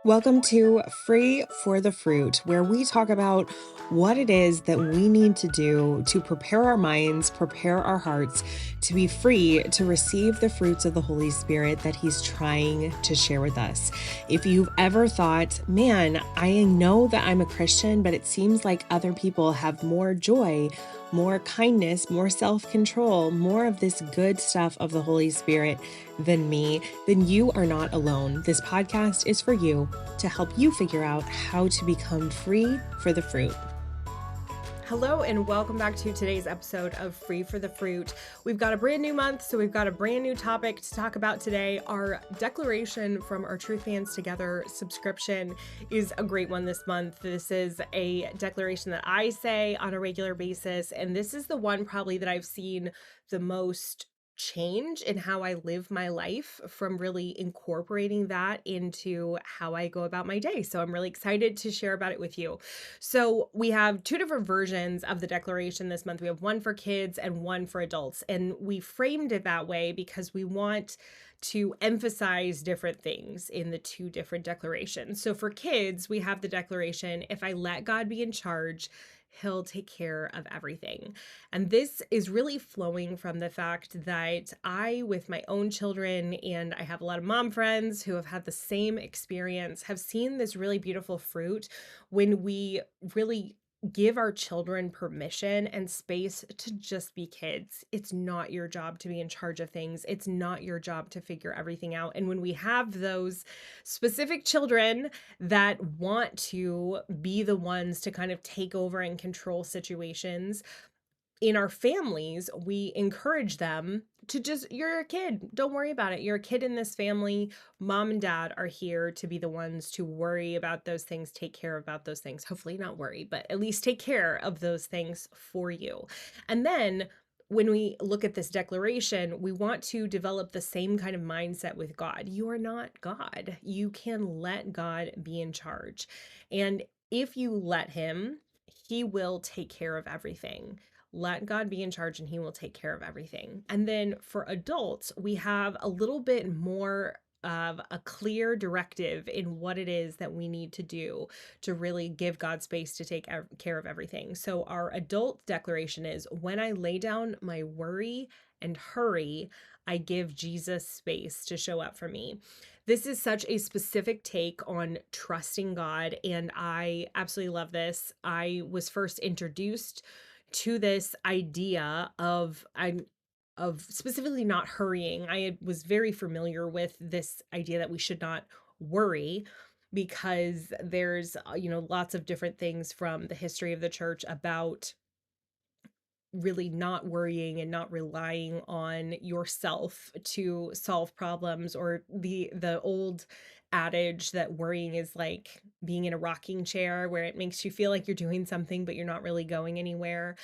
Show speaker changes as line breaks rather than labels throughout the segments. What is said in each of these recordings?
Welcome to Free for the Fruit, where we talk about what it is that we need to do to prepare our minds, prepare our hearts to be free to receive the fruits of the Holy Spirit that He's trying to share with us. If you've ever thought, man, I know that I'm a Christian, but it seems like other people have more joy, more kindness, more self-control, more of this good stuff of the Holy Spirit than me, then you are not alone. This podcast is for you to help you figure out how to become free for the fruit. Hello and welcome back to today's episode of Free for the Fruit. We've got a brand new month, so we've got a brand new topic to talk about today. Our declaration from our Truth Bands Together subscription is a great one this month. This is a declaration that I say on a regular basis, and this is the one probably that I've seen the most change in how I live my life from really incorporating that into how I go about my day. So I'm really excited to share about it with you. So we have two different versions of the declaration this month. We have one for kids and one for adults. And we framed it that way because we want to emphasize different things in the two different declarations. So for kids, we have the declaration, if I let God be in charge, He'll take care of everything. And this is really flowing from the fact that I, with my own children, and I have a lot of mom friends who have had the same experience, have seen this really beautiful fruit when we really give our children permission and space to just be kids. It's not your job to be in charge of things. It's not your job to figure everything out. And when we have those specific children that want to be the ones to kind of take over and control situations, in our families, we encourage them to just, you're a kid, don't worry about it. You're a kid in this family. Mom and dad are here to be the ones to worry about those things, take care about those things. Hopefully not worry, but at least take care of those things for you. And then when we look at this declaration, we want to develop the same kind of mindset with God. You are not God. You can let God be in charge. And if you let Him, He will take care of everything. Let God be in charge and He will take care of everything. And then for adults, we have a little bit more of a clear directive in what it is that we need to do to really give God space to take care of everything. So our adult declaration is, when I lay down my worry and hurry, I give Jesus space to show up for me. This is such a specific take on trusting God, and I absolutely love this. I was first introduced to this idea of specifically not hurrying. I was very familiar with this idea that we should not worry because there's lots of different things from the history of the church about really not worrying and not relying on yourself to solve problems, or the old adage that worrying is like being in a rocking chair where it makes you feel like you're doing something but you're not really going anywhere.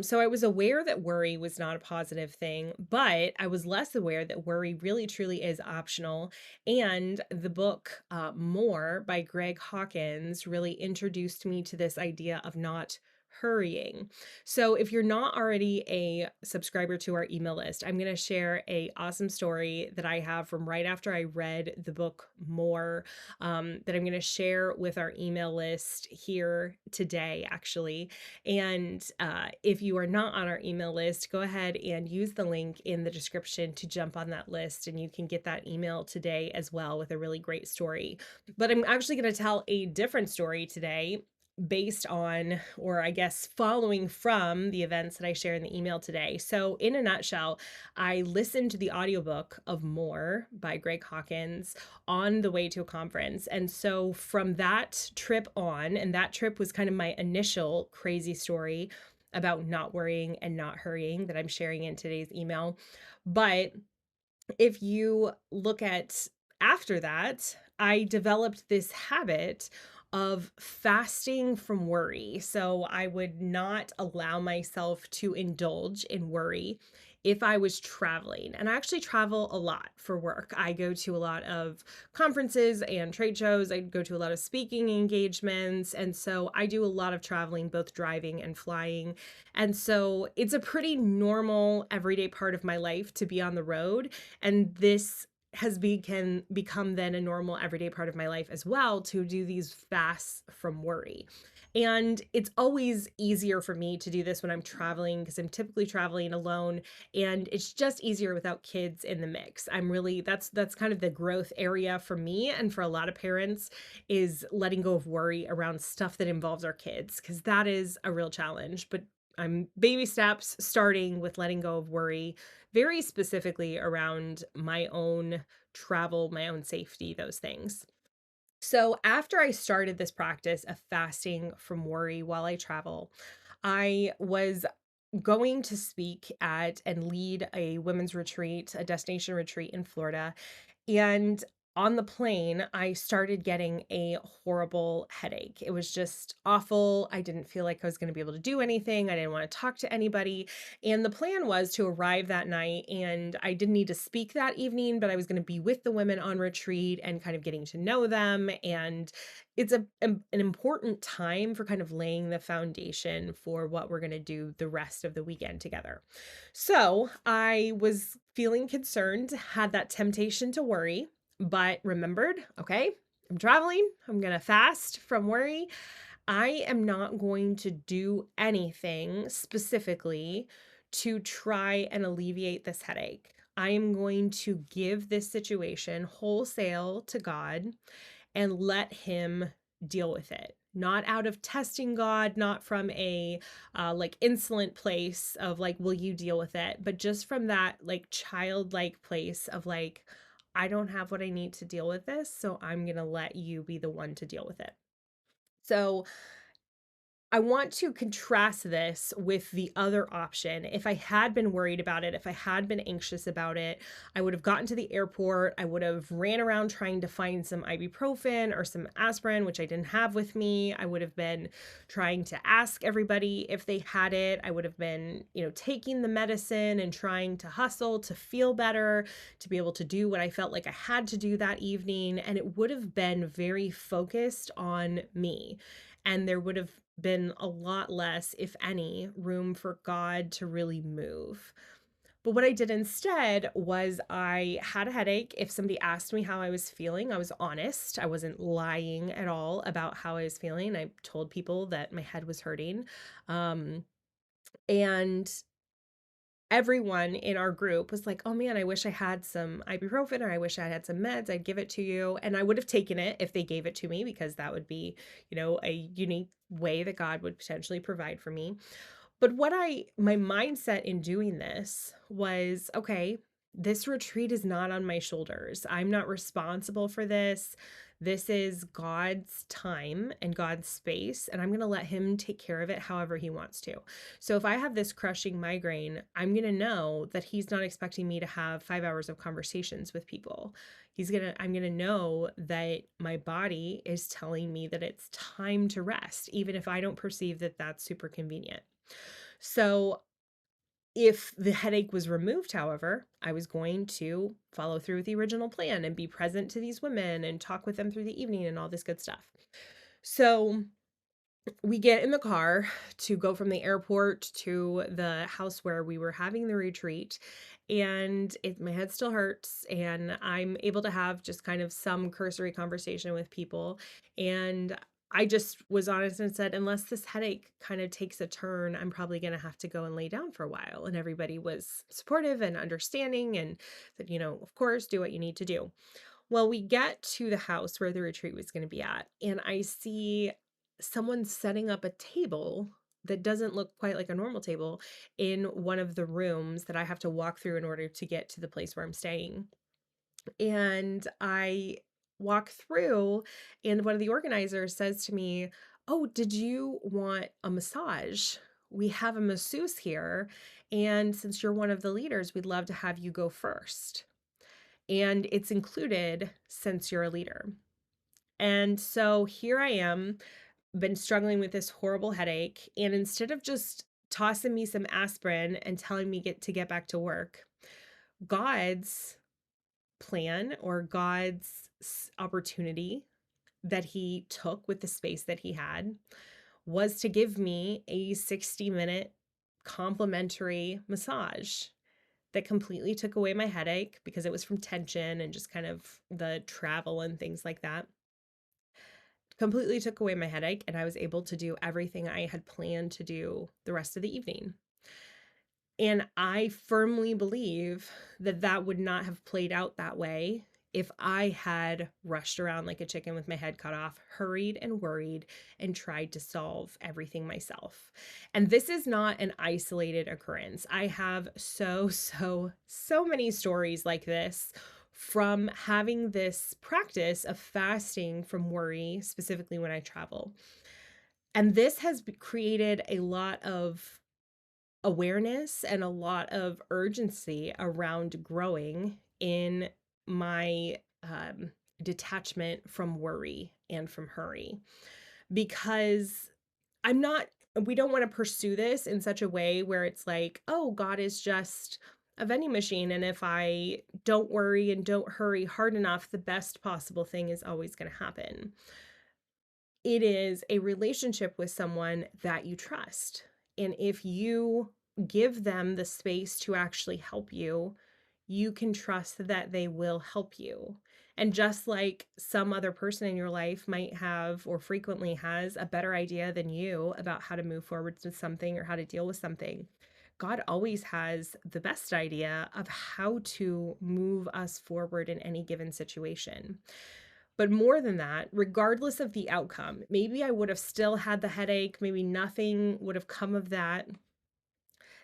So I was aware that worry was not a positive thing, but I was less aware that worry really truly is optional. And the book More by Greg Hawkins really introduced me to this idea of not hurrying. So if you're not already a subscriber to our email list, I'm going to share a awesome story that I have from right after I read the book More, that I'm going to share with our email list here today, actually. And if you are not on our email list, go ahead and use the link in the description to jump on that list, and you can get that email today as well with a really great story. But I'm actually going to tell a different story today based on, or I guess following from the events that I share in the email today. So in a nutshell, I listened to the audiobook of More by Greg Hawkins on the way to a conference. And so from that trip on, and that trip was kind of my initial crazy story about not worrying and not hurrying that I'm sharing in today's email. But if you look at after that, I developed this habit of fasting from worry. So I would not allow myself to indulge in worry if I was traveling. And I actually travel a lot for work. I go to a lot of conferences and trade shows. I go to a lot of speaking engagements. And so I do a lot of traveling, both driving and flying. And so it's a pretty normal, everyday part of my life to be on the road. And this can become then a normal everyday part of my life as well, to do these fasts from worry. And it's always easier for me to do this when I'm traveling, because I'm typically traveling alone, and it's just easier without kids in the mix. I'm really that's kind of the growth area for me and for a lot of parents, is letting go of worry around stuff that involves our kids, because that is a real challenge. But I'm baby steps, starting with letting go of worry, very specifically around my own travel, my own safety, those things. So, after I started this practice of fasting from worry while I travel, I was going to speak at and lead a women's retreat, a destination retreat in Florida. And on the plane, I started getting a horrible headache. It was just awful. I didn't feel like I was going to be able to do anything. I didn't want to talk to anybody. And the plan was to arrive that night, and I didn't need to speak that evening, but I was going to be with the women on retreat and kind of getting to know them. And it's an important time for kind of laying the foundation for what we're going to do the rest of the weekend together. So I was feeling concerned, had that temptation to worry, but remembered, okay, I'm traveling. I'm going to fast from worry. I am not going to do anything specifically to try and alleviate this headache. I am going to give this situation wholesale to God and let Him deal with it. Not out of testing God, not from a like insolent place of like, will you deal with it? But just from that like childlike place of like, I don't have what I need to deal with this, so I'm going to let you be the one to deal with it. So I want to contrast this with the other option. If I had been worried about it, if I had been anxious about it, I would have gotten to the airport. I would have ran around trying to find some ibuprofen or some aspirin, which I didn't have with me. I would have been trying to ask everybody if they had it. I would have been, taking the medicine and trying to hustle to feel better, to be able to do what I felt like I had to do that evening. And it would have been very focused on me. And there would have been a lot less, if any, room for God to really move. But what I did instead was I had a headache. If somebody asked me how I was feeling, I was honest. I wasn't lying at all about how I was feeling. I told people that my head was hurting. And everyone in our group was like, oh man, I wish I had some ibuprofen, or I wish I had some meds. I'd give it to you. And I would have taken it if they gave it to me, because that would be, a unique way that God would potentially provide for me. But my mindset in doing this was, okay, this retreat is not on my shoulders. I'm not responsible for this. This is God's time and God's space, and I'm going to let Him take care of it however He wants to. So if I have this crushing migraine, I'm going to know that He's not expecting me to have 5 hours of conversations with people. I'm going to know that my body is telling me that it's time to rest, even if I don't perceive that that's super convenient. So if the headache was removed, however, I was going to follow through with the original plan and be present to these women and talk with them through the evening and all this good stuff. So we get in the car to go from the airport to the house where we were having the retreat, and my head still hurts, and I'm able to have just kind of some cursory conversation with people. And I just was honest and said, unless this headache kind of takes a turn, I'm probably going to have to go and lay down for a while. And everybody was supportive and understanding and said, of course, do what you need to do. Well, we get to the house where the retreat was going to be at, and I see someone setting up a table that doesn't look quite like a normal table in one of the rooms that I have to walk through in order to get to the place where I'm staying. And I walk through, and one of the organizers says to me, oh, did you want a massage? We have a masseuse here, and since you're one of the leaders, we'd love to have you go first. And it's included since you're a leader. And so here I am, been struggling with this horrible headache. And instead of just tossing me some aspirin and telling me to get back to work, God's plan, or God's opportunity that He took with the space that He had, was to give me a 60-minute complimentary massage that completely took away my headache because it was from tension and just kind of the travel and things like that. Completely took away my headache, and I was able to do everything I had planned to do the rest of the evening. And I firmly believe that that would not have played out that way if I had rushed around like a chicken with my head cut off, hurried and worried, and tried to solve everything myself. And this is not an isolated occurrence. I have so many stories like this from having this practice of fasting from worry, specifically when I travel. And this has created a lot of awareness and a lot of urgency around growing in my detachment from worry and from hurry, because I'm not, we don't want to pursue this in such a way where it's like, oh, God is just a vending machine. And if I don't worry and don't hurry hard enough, the best possible thing is always going to happen. It is a relationship with someone that you trust. And if you give them the space to actually help you, you can trust that they will help you. And just like some other person in your life might have or frequently has a better idea than you about how to move forward with something or how to deal with something, God always has the best idea of how to move us forward in any given situation. But more than that, regardless of the outcome, maybe I would have still had the headache, maybe nothing would have come of that.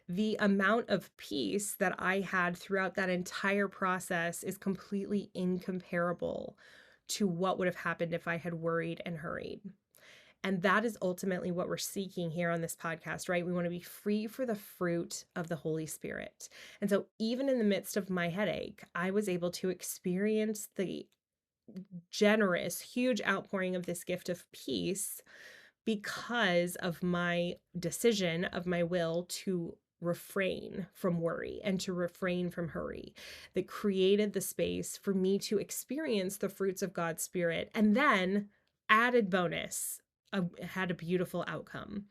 The amount of peace that I had throughout that entire process is completely incomparable to what would have happened if I had worried and hurried. And that is ultimately what we're seeking here on this podcast, right? We want to be free for the fruit of the Holy Spirit. And so, even in the midst of my headache, I was able to experience the generous, huge outpouring of this gift of peace because of my decision of my will to refrain from worry and to refrain from hurry, that created the space for me to experience the fruits of God's Spirit. And then, added bonus, had a beautiful outcome.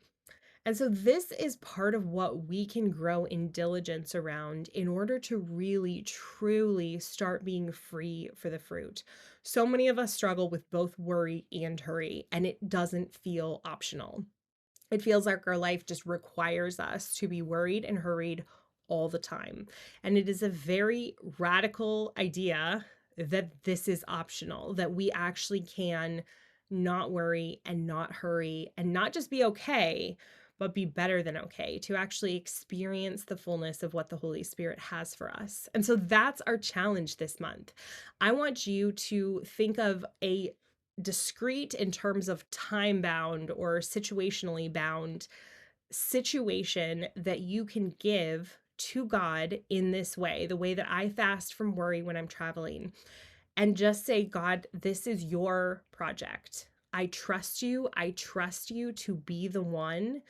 And so this is part of what we can grow in diligence around in order to really, truly start being free for the fruit. So many of us struggle with both worry and hurry, and it doesn't feel optional. It feels like our life just requires us to be worried and hurried all the time. And it is a very radical idea that this is optional, that we actually can not worry and not hurry and not just be okay, but be better than okay, to actually experience the fullness of what the Holy Spirit has for us. And so that's our challenge this month. I want you to think of a discrete, in terms of time bound or situationally bound, situation that you can give to God in this way, the way that I fast from worry when I'm traveling, and just say, God, this is your project. I trust you. I trust you to be the one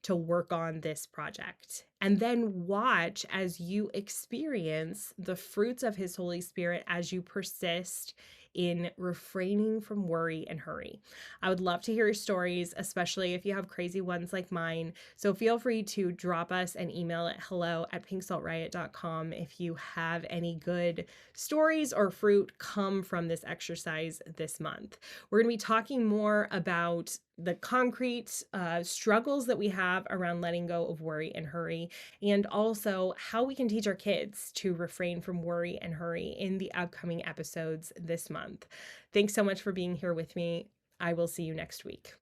to work on this project. And then watch as you experience the fruits of His Holy Spirit as you persist in refraining from worry and hurry. I would love to hear your stories, especially if you have crazy ones like mine. So feel free to drop us an email at hello@pinksaltriot.com if you have any good stories or fruit come from this exercise this month. We're going to be talking more about the concrete struggles that we have around letting go of worry and hurry, and also how we can teach our kids to refrain from worry and hurry in the upcoming episodes this month. Thanks so much for being here with me. I will see you next week.